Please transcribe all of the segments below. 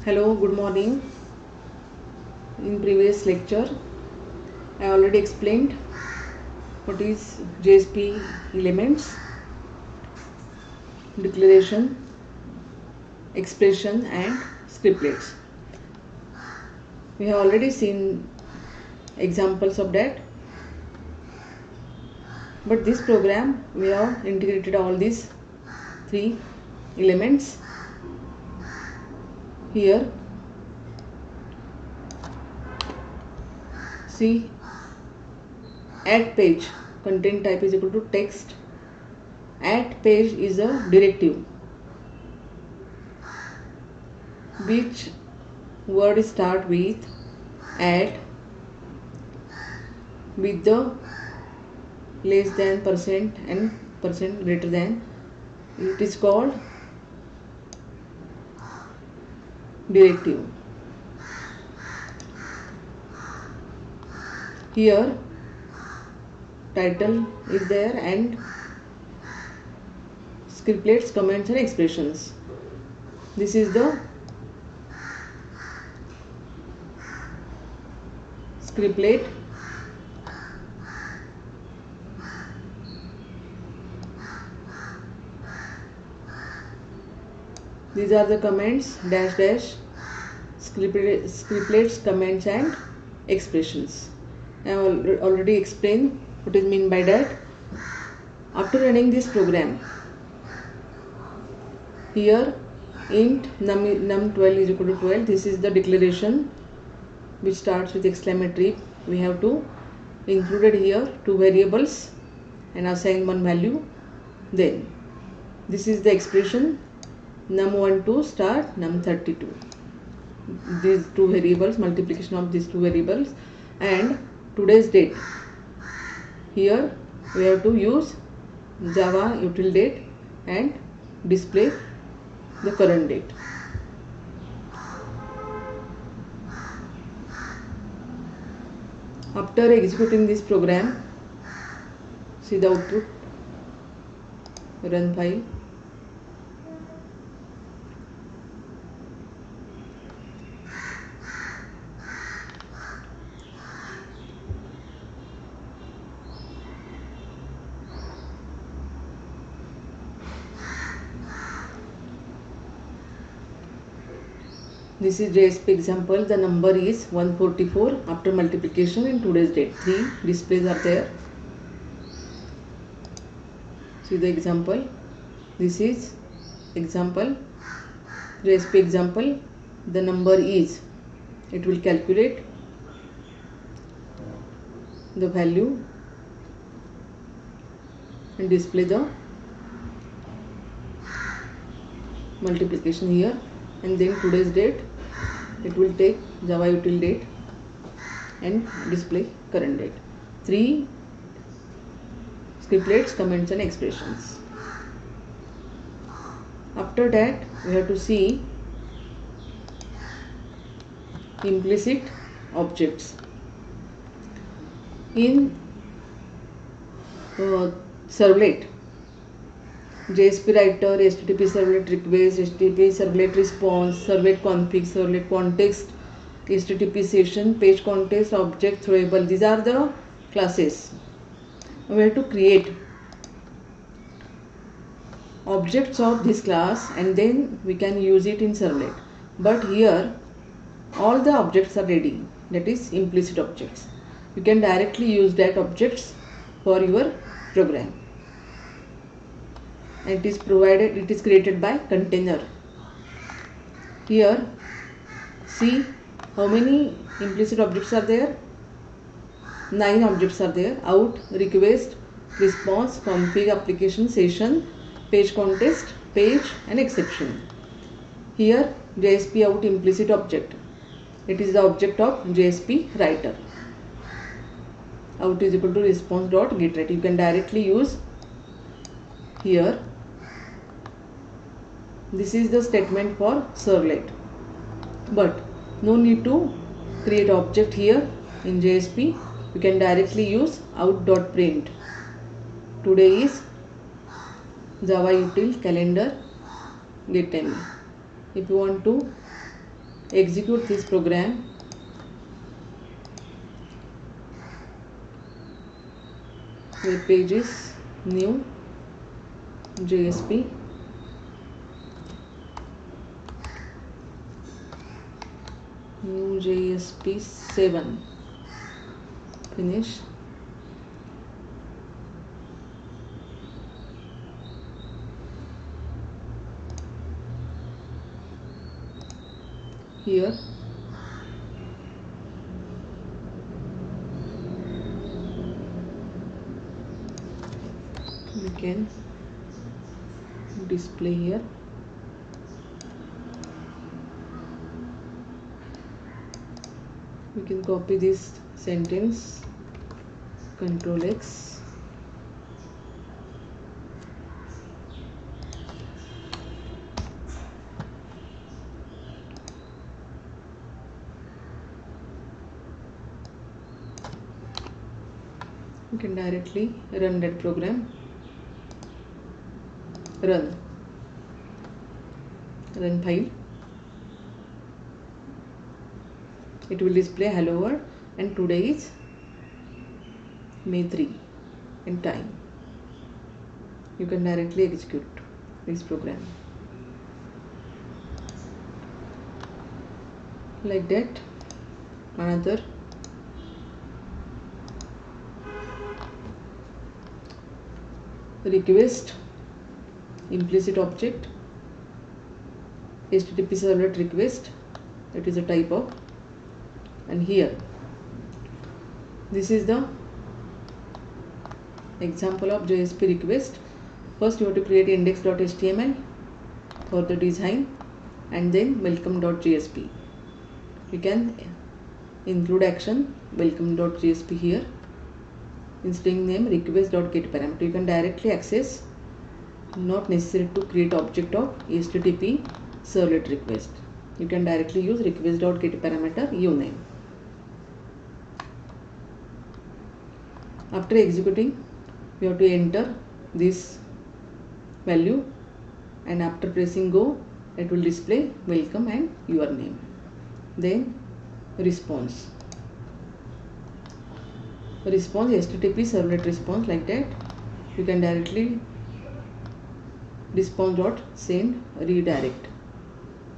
Hello, good morning. In previous lecture, I already explained what is JSP elements, declaration, expression and scriptlets. We have already seen examples of that. But this program, we have integrated all these three elements here. See, add page, content type is equal to text. Add page is a directive. Which word start with add with the less than percent and percent greater than, it is called directive. Here title is there and scriptlets, comments and expressions. This is the scriptlet. These are the comments, dash dash, scriptlets, comments and expressions. I have already explained what is meant by that. After running this program, here int num12 is equal to 12. This is the declaration which starts with exclamatory. We have to included here two variables and assign one value. Then this is the expression num12 start num32. These two variables, multiplication of these two variables and today's date. Here we have to use Java util date and display the current date. After executing this program, see the output, run file. This is JSP example. The number is 144 after multiplication in today's date. 3 displays are there. See the example. This is example. JSP example. The number is, it will calculate the value and display the multiplication here, and then today's date. It will take Java util date and display current date. 3 scriptlets, comments and expressions. After that, we have to see implicit objects. In servlet, JSP writer, HTTP servlet request, HTTP servlet response, servlet config, servlet context, HTTP session, page context, object throwable. These are the classes. We have to create objects of this class and then we can use it in servlet. But here all the objects are ready, that is implicit objects. You can directly use that objects for your program. And it is provided, it is created by container. Here see how many implicit objects are there. 9 objects are there. Out, request, response, config, application, session, page context, page and exception. Here JSP out implicit object, it is the object of JSP writer. Out is equal to response dot get ready. You can directly use here. This is the statement for servlet, but no need to create object here in JSP. You can directly use out.print. Today is Java util calendar get time. If you want to execute this program. Web page is new JSP. New JSP 7. Finish. Here we can display here. We can copy this sentence, Control X, you can directly run that program. Run file. It will display hello world, and today is May 3 in time. You can directly execute this program like that. Another request implicit object, HTTP servlet request, it is a type of, and here this is the example of JSP request. First you have to create index.html for the design, and then welcome.jsp. You can include action welcome.jsp here. In string name request.getParameter. You can directly access, not necessary to create object of HTTP servlet request. You can directly use request.getParameter uname. After executing, you have to enter this value, and after pressing go, it will display welcome and your name. Then response HTTP servlet response, like that. You can directly response.send redirect.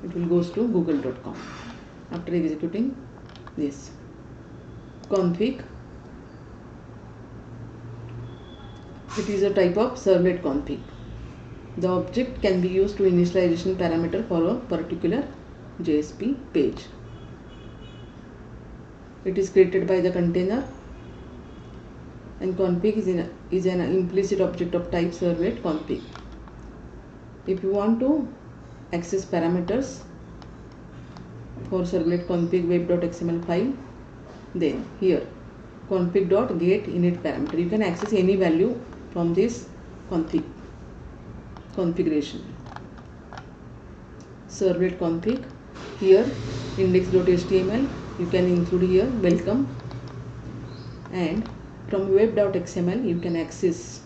It will goes to google.com. After executing this, config, it is a type of servlet config. The object can be used to initialization parameter for a particular JSP page. It is created by the container, and config is an implicit object of type servlet config. If you want to access parameters for servlet config web.xml file, then here config.getInit parameter. You can access any value from this configuration. Servlet config, here index.html, you can include here welcome, and from web.xml you can access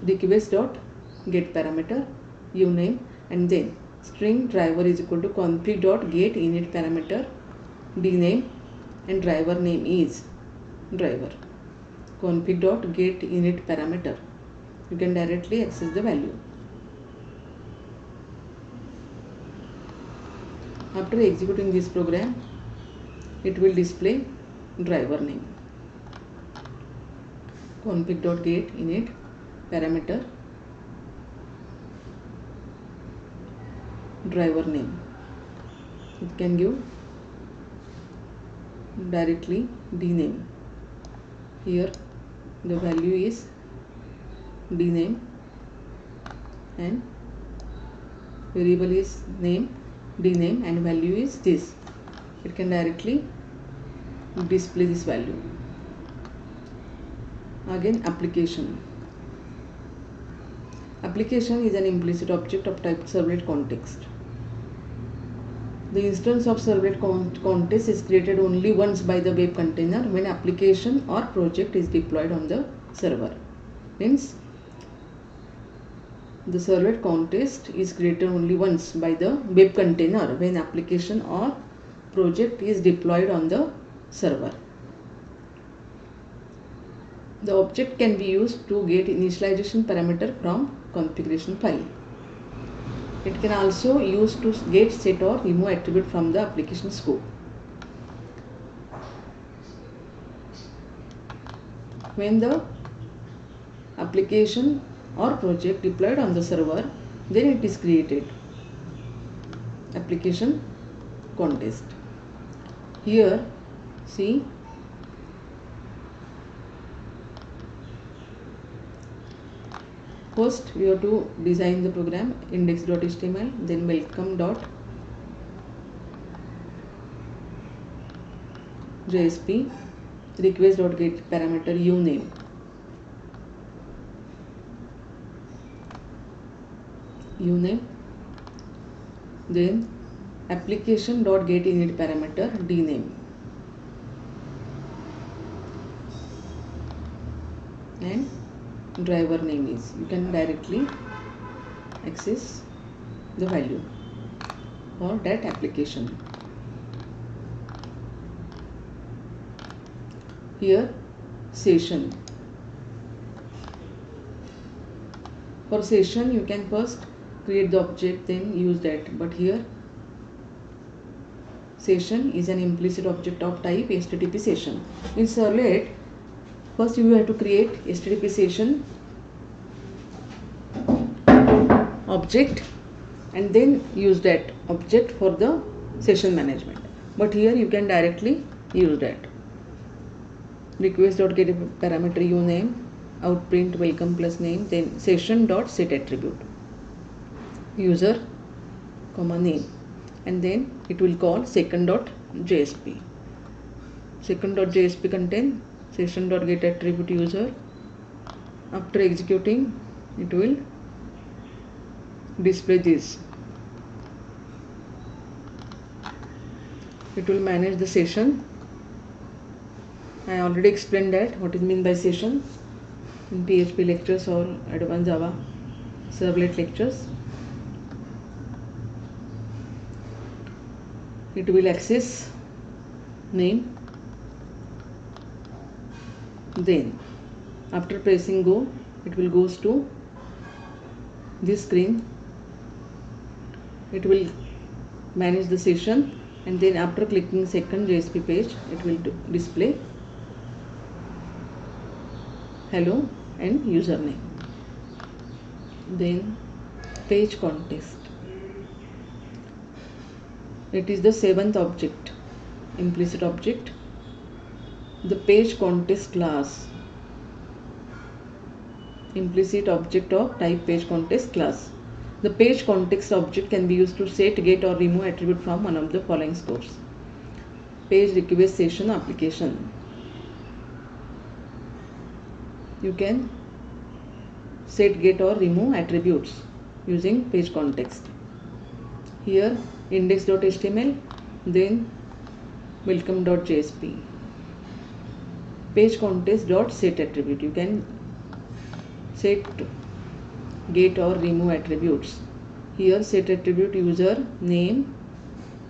request.getParameter uname, and then string driver is equal to config.getInit parameter dname, and driver name is driver. Config.getInit parameter, you can directly access the value. After executing this program, it will display driver name. Config.getInit parameter driver name. It can give directly dname. Here the value is dname, and variable is name, dname, and value is this. It can directly display this value. Again, application is an implicit object of type servlet context. The instance of servlet context is created only once by the web container when application or project is deployed on the server. Means The servlet context is created only once by the web container when application or project is deployed on the server. The object can be used to get initialization parameter from configuration file. It can also use to get set or remove attribute from the application scope. When the application or project deployed on the server, then it is created application context. Here see, first we have to design the program index.html, then welcome.jsp, request.get parameter uname, then application.getInit parameter dname, and driver name is, you can directly access the value for that application. Here session, for session you can first create the object then use that, but here session is an implicit object of type HTTP session. In servlet, first you have to create HTTP session object and then use that object for the session management, but here you can directly use that. Request.get parameter uname, outprint welcome plus name, then session.set attribute, user comma name, and then it will call second.jsp. Second.jsp contain session.get attribute user. After executing, it will display this. It will manage the session. I already explained that what is meant by session in PHP lectures or advanced Java servlet lectures. It will access name, then after pressing go it will goes to this screen. It will manage the session, and then after clicking second JSP page it will display hello and username. Then page context, it is the seventh object, implicit object, the page context class, implicit object of type page context class. The page context object can be used to set, get or remove attribute from one of the following scopes: page request session application. You can set, get or remove attributes using page context. Here index.html, then welcome.jsp, page context.set attribute. You can set, get or remove attributes. Here set attribute user name,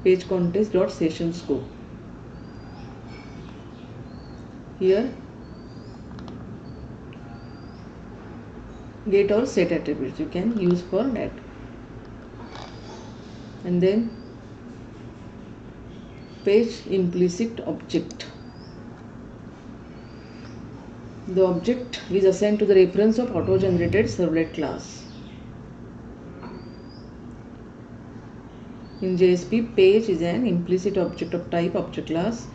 page context.session scope. Here get or set attributes you can use for that. And then page implicit object. The object is assigned to the reference of auto-generated servlet class. In JSP, page is an implicit object of type object class.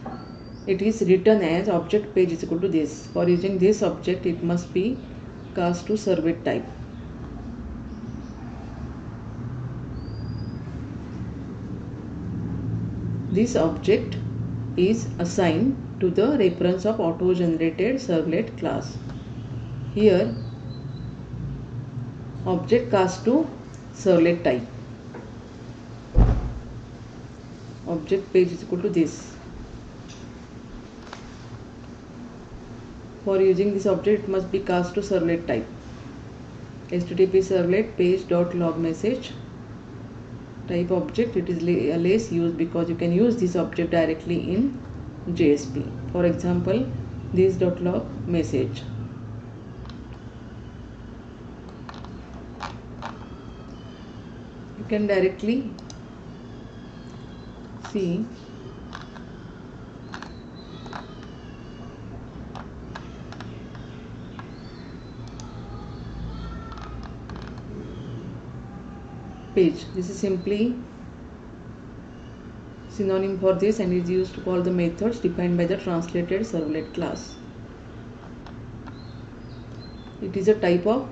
It is written as object page is equal to this. For using this object, it must be cast to servlet type. This object is assigned to the reference of auto-generated servlet class. Here object cast to servlet type. Object page is equal to this. For using this object, it must be cast to servlet type. HTTP servlet page.log message. Type object, it is less used because you can use this object directly in JSP. For example, this.log message. You can directly see page. This is simply synonym for this and is used to call the methods defined by the translated servlet class. It is a type of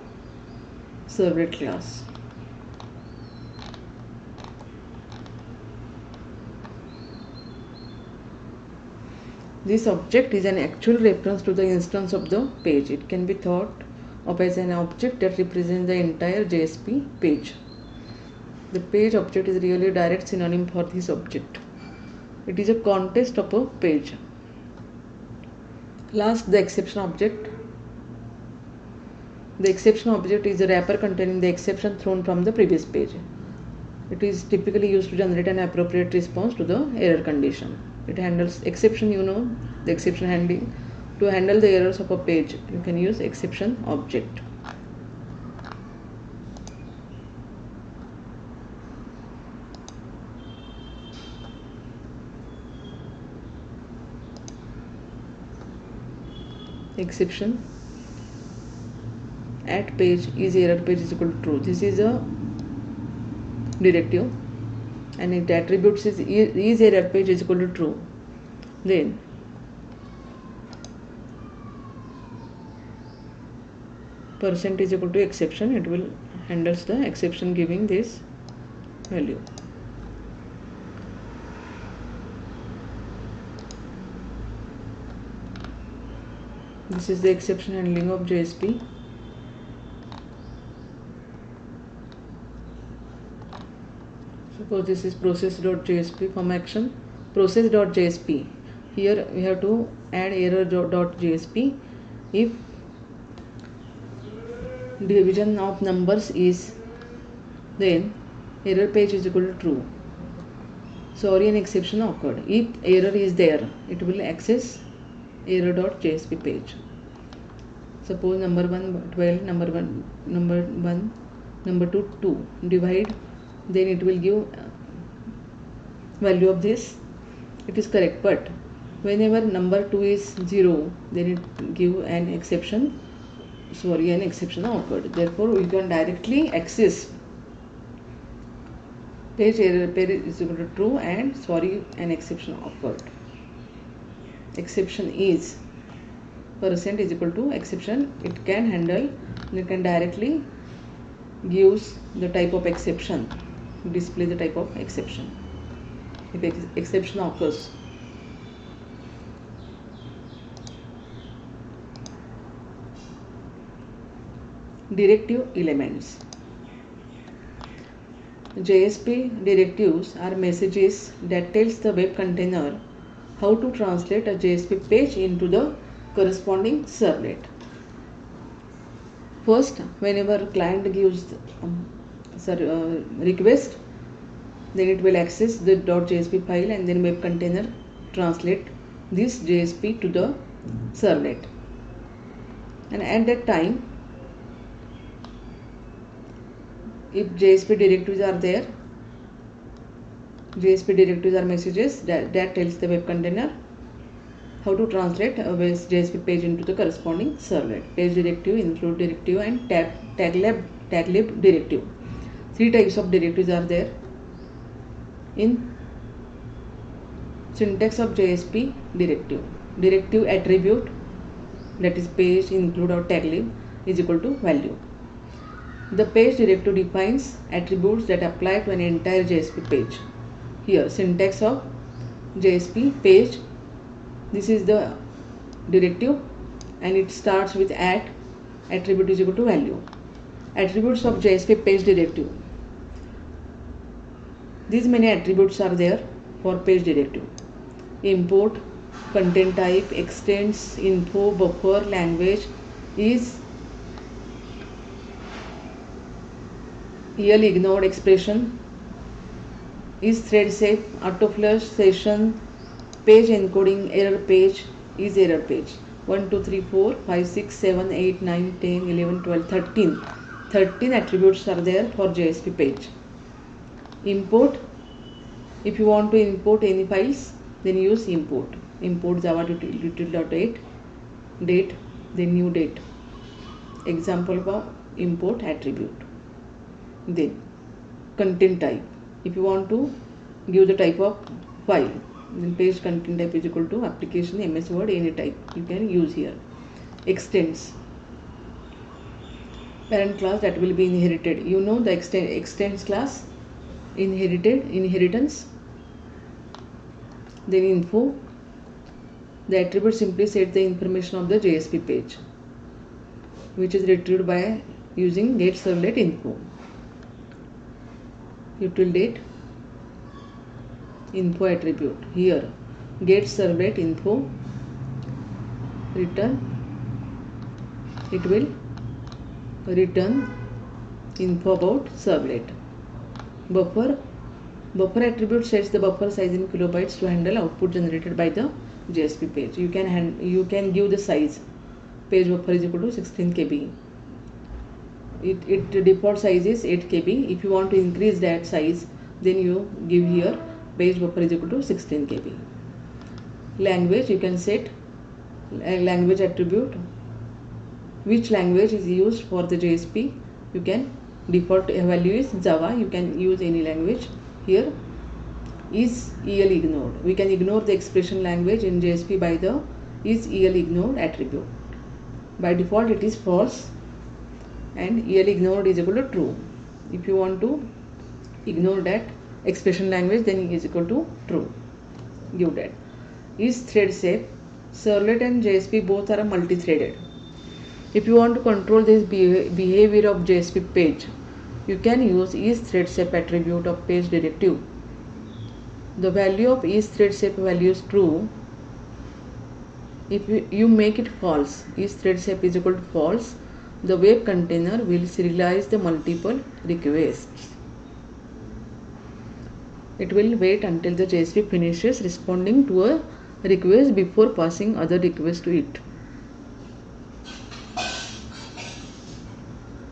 servlet class. This object is an actual reference to the instance of the page. It can be thought of as an object that represents the entire JSP page. The page object is really a direct synonym for this object. It is a context of a page. Last, the exception object. The exception object is a wrapper containing the exception thrown from the previous page. It is typically used to generate an appropriate response to the error condition. It handles exception, the exception handling. To handle the errors of a page, you can use exception object. Exception at page is error page is equal to true. This is a directive and it attributes is error page is equal to true. Then percent is equal to exception. It will handles the exception giving this value. This is the exception handling of JSP. Suppose this is process.jsp from action. Process.jsp. Here we have to add error.jsp if division of numbers is, then error page is equal to true. Sorry, an exception occurred. If error is there, it will access error.jsp page. Suppose number 1 12, number 1 number 2 2. Divide, then it will give value of this. It is correct, but whenever number 2 is 0, then it give an exception. Sorry, an exception occurred. Therefore, we can directly access page error page is equal to true and sorry, an exception occurred. Exception is percent is equal to exception. It can handle, it can directly gives the type of exception, display the type of exception if exception occurs. Directive elements. JSP directives are messages that tells the web container how to translate a JSP page into the corresponding servlet. First, whenever client gives request, then it will access the .jsp file and then web container translate this JSP to the servlet. And at that time, if JSP directives are there, JSP directives are messages that tells the web container how to translate a JSP page into the corresponding servlet. Page directive, include directive and taglib directive. 3 types of directives are there. In syntax of JSP directive, directive attribute, that is page, include or taglib, is equal to value. The page directive defines attributes that apply to an entire JSP page. Here, syntax of JSP page, this is the directive and it starts with attribute is equal to value. Attributes of JSP page directive. These many attributes are there for page directive. Import, content type, extents, info, buffer, language is EL ignored expression is thread safe, autoflush session, page encoding error page is error page. 1 2 3 4 5 6 7 8 9 10 11 12 13 attributes are there for JSP page. Import, if you want to import any files, then use import java util.date, date, then new date, example of import attribute. Then content type, if you want to give the type of file, then page content type is equal to application MS Word, any type you can use here. Extends, parent class that will be inherited. You know the extends class, inheritance. Then info, the attribute simply sets the information of the JSP page, which is retrieved by using getServlet info. Util date, info attribute. Here getServlet info, return, it will return info about servlet. Buffer attribute sets the buffer size in kilobytes to handle output generated by the JSP page. You can give the size. Page buffer is equal to 16 KB. It default size is 8 KB. If you want to increase that size, then you give here page buffer is equal to 16 KB. Language, you can set a language attribute. Which language is used for the JSP? You can default value is Java. You can use any language. Here is EL ignored. We can ignore the expression language in JSP by the is EL ignored attribute. By default it is false and EL ignored is equal to true. If you want to ignore that expression language, then is equal to true. Give that. Is thread safe? Servlet and JSP both are multi-threaded. If you want to control this behavior of JSP page, you can use isThreadSafe attribute of page directive. The value of isThreadSafe value is true. If you make it false, isThreadSafe is equal to false, the web container will serialize the multiple requests. It will wait until the JSP finishes responding to a request before passing other requests to it.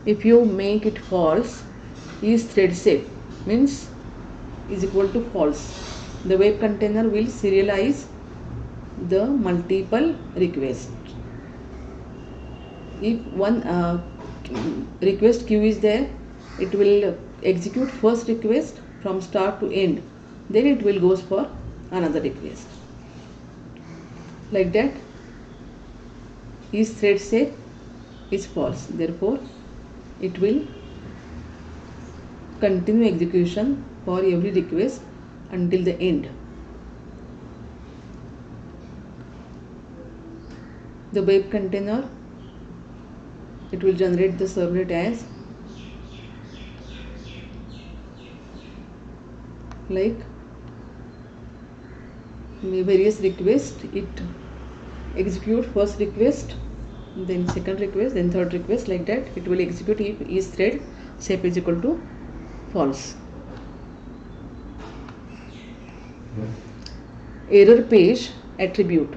If you make it false, isThreadSafe means is equal to false, the web container will serialize the multiple requests. If one request queue is there, it will execute first request from start to end, then it will goes for another request. Like that, isThreadSafe is false, therefore it will continue execution for every request until the end. The web container, it will generate the servlet as like various requests. It execute first request, then second request, then third request, like that it will execute if isThreadSafe is equal to false. Error page attribute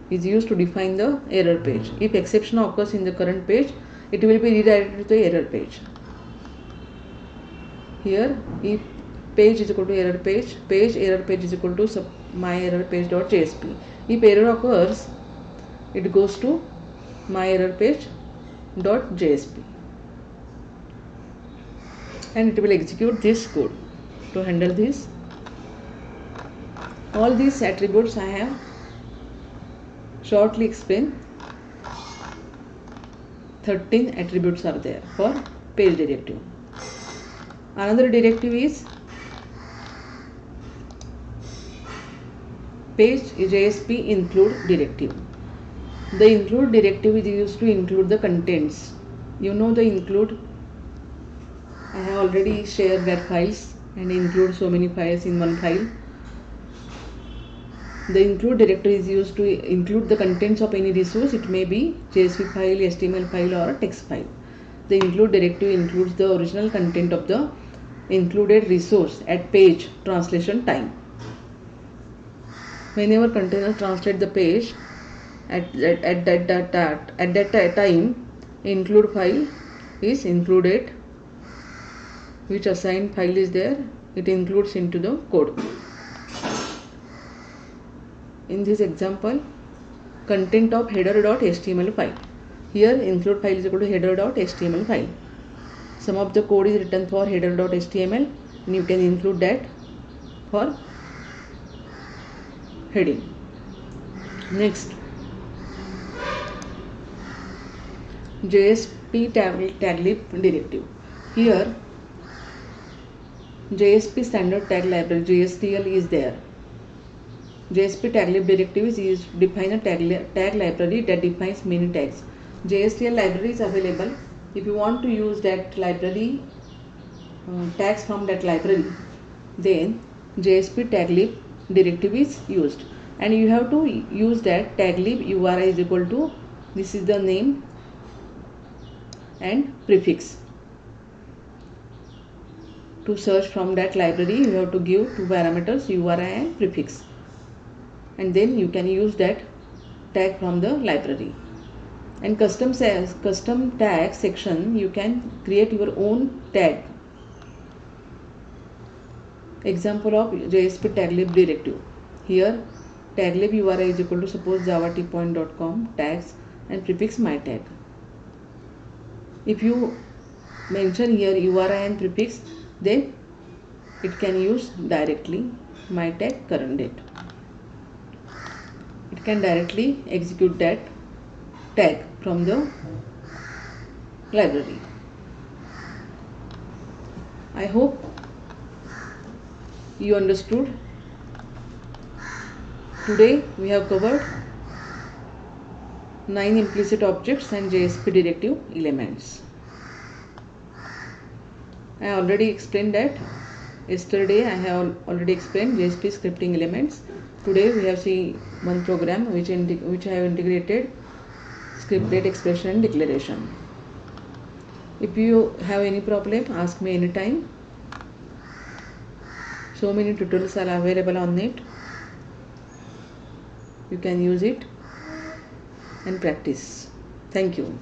is used to define the error page. If exception occurs in the current page, it will be redirected to the error page. Here, if page is equal to error page is equal to myErrorPage.jsp. If error occurs, it goes to myErrorPage.jsp and it will execute this code to handle this. All these attributes I have shortly explained. 13 attributes are there for page directive. Another directive is page JSP include directive. The include directive is used to include the contents. You know the include, I have already shared that files and include so many files in one file. The include directory is used to include the contents of any resource. It may be JSP file, HTML file or a text file. The include directive includes the original content of the included resource at page translation time. Whenever container translate the page at that time, include file is included, which assigned file is there, it includes into the code. In this example, content of header.html file. Here include file is equal to header.html file. Some of the code is written for header.html and you can include that for heading. Next, JSP taglib directive. Here JSP standard tag library JSTL is there. JSP taglib directive is define a tag library that defines many tags. JSTL library is available. If you want to use that library tags from that library, then JSP taglib directive is used, and you have to use that taglib URI is equal to, this is the name and prefix. To search from that library, you have to give two parameters, URI and prefix, and then you can use that tag from the library. And custom tag section, you can create your own tag. Example of JSP taglib directive. Here taglib URI is equal to suppose java.tpoint.com tags and prefix my tag. If you mention here URI and prefix, then it can use directly my tag current date. It can directly execute that tag from the library. I hope you understood. Today we have covered 9 implicit objects and JSP directive elements. I already explained that. Yesterday I have already explained JSP scripting elements. Today we have seen one program which I have integrated scripted expression and declaration. If you have any problem, ask me anytime. So many tutorials are available on it. You can use it and practice. Thank you.